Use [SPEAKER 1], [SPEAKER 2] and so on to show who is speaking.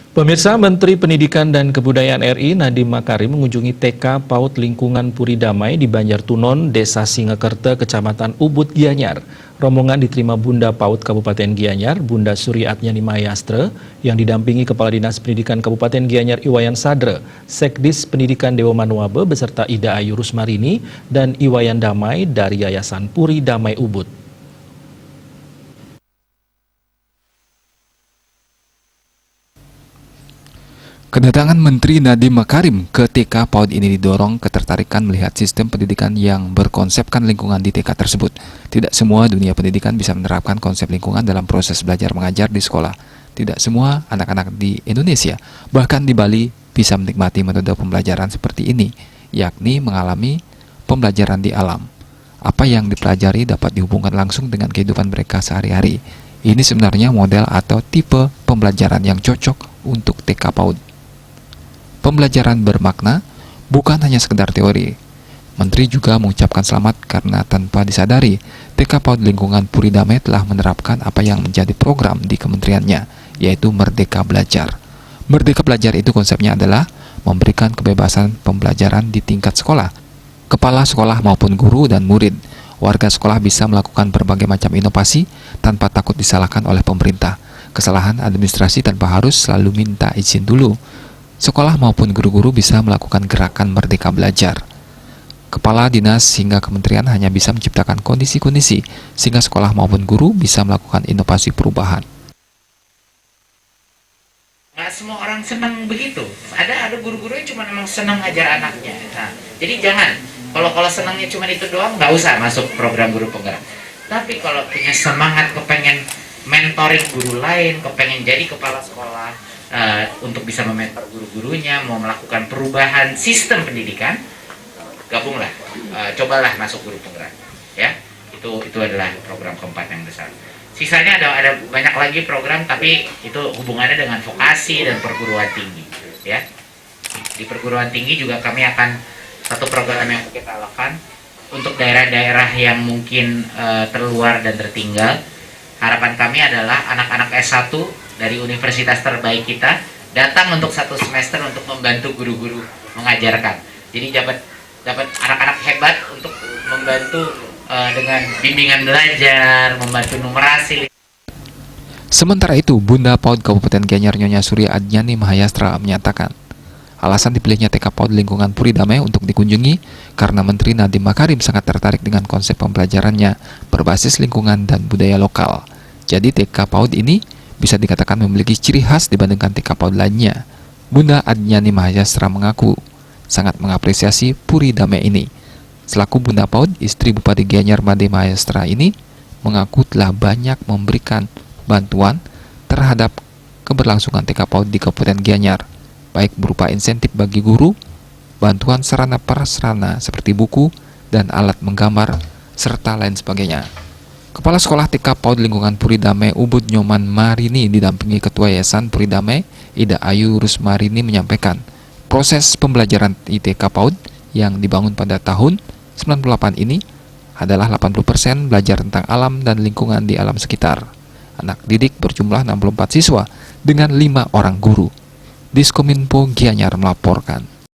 [SPEAKER 1] Pemirsa, Menteri Pendidikan dan Kebudayaan RI Nadiem Makarim mengunjungi TK PAUD Lingkungan Puri Damai di Banjartunon, Desa Singakerte, Kecamatan Ubud, Gianyar. Rombongan diterima Bunda PAUD Kabupaten Gianyar, Bunda Suryatnyani Mahayastra, yang didampingi Kepala Dinas Pendidikan Kabupaten Gianyar Iwayan Sadre, Sekdis Pendidikan Dewa Manuabe beserta Ida Ayu Rusmarini, dan Iwayan Damai dari Yayasan Puri Damai Ubud.
[SPEAKER 2] Kedatangan Menteri Nadiem Makarim ke TK PAUD ini didorong ketertarikan melihat sistem pendidikan yang berkonsepkan lingkungan di TK tersebut. Tidak semua dunia pendidikan bisa menerapkan konsep lingkungan dalam proses belajar mengajar di sekolah. Tidak semua anak-anak di Indonesia, bahkan di Bali, bisa menikmati metode pembelajaran seperti ini, yakni mengalami pembelajaran di alam. Apa yang dipelajari dapat dihubungkan langsung dengan kehidupan mereka sehari-hari. Ini sebenarnya model atau tipe pembelajaran yang cocok untuk TK PAUD. Pembelajaran bermakna, bukan hanya sekedar teori. Menteri juga mengucapkan selamat karena tanpa disadari, TK PAUD Lingkungan Puri Damai telah menerapkan apa yang menjadi program di kementeriannya, yaitu Merdeka Belajar. Merdeka Belajar itu konsepnya adalah memberikan kebebasan pembelajaran di tingkat sekolah. Kepala sekolah maupun guru dan murid, warga sekolah bisa melakukan berbagai macam inovasi tanpa takut disalahkan oleh pemerintah. Kesalahan administrasi tanpa harus selalu minta izin dulu. Sekolah maupun guru-guru bisa melakukan gerakan Merdeka Belajar. Kepala dinas hingga kementerian hanya bisa menciptakan kondisi-kondisi sehingga sekolah maupun guru bisa melakukan inovasi perubahan.
[SPEAKER 3] Nggak semua orang senang begitu. Ada guru-guru yang cuma memang senang ajar anaknya. Nah, jadi jangan. Kalau senangnya cuma itu doang, nggak usah masuk program guru penggerak. Tapi kalau punya semangat kepengen mentoring guru lain, kepengen jadi kepala sekolah, untuk bisa mementor guru-gurunya, mau melakukan perubahan sistem pendidikan, gabunglah, cobalah masuk guru penggerak, ya. Itu adalah program keempat yang besar. Sisanya ada banyak lagi program, tapi itu hubungannya dengan vokasi dan perguruan tinggi, ya. Di perguruan tinggi juga kami akan satu program yang kita lakukan untuk daerah-daerah yang mungkin terluar dan tertinggal. Harapan kami adalah anak-anak S1 dari universitas terbaik kita datang untuk satu semester untuk membantu guru-guru mengajarkan. Jadi dapat anak-anak hebat untuk membantu dengan bimbingan belajar, membantu numerasi.
[SPEAKER 2] Sementara itu, Bunda PAUD Kabupaten Gianyar Nyonya Suryatnyani Mahayastra menyatakan, alasan dipilihnya TK PAUD Lingkungan Puri Damai untuk dikunjungi karena Menteri Nadiem Makarim sangat tertarik dengan konsep pembelajarannya berbasis lingkungan dan budaya lokal. Jadi TK PAUD ini bisa dikatakan memiliki ciri khas dibandingkan TK PAUD lainnya. Bunda Adnyani Mahayastra mengaku sangat mengapresiasi Puri Damai ini. Selaku Bunda PAUD, istri Bupati Gianyar Made Mahayastra ini mengaku telah banyak memberikan bantuan terhadap keberlangsungan TK PAUD di Kabupaten Gianyar, baik berupa insentif bagi guru, bantuan sarana prasarana seperti buku dan alat menggambar, serta lain sebagainya. Kepala Sekolah TK PAUD Lingkungan Puri Damai Ubud Nyoman Marini didampingi Ketua Yayasan Puri Damai Ida Ayu Rusmarini menyampaikan proses pembelajaran ITK PAUD yang dibangun pada tahun 98 ini adalah 80% belajar tentang alam dan lingkungan di alam sekitar. Anak didik berjumlah 64 siswa dengan 5 orang guru. Diskominfo Gianyar melaporkan.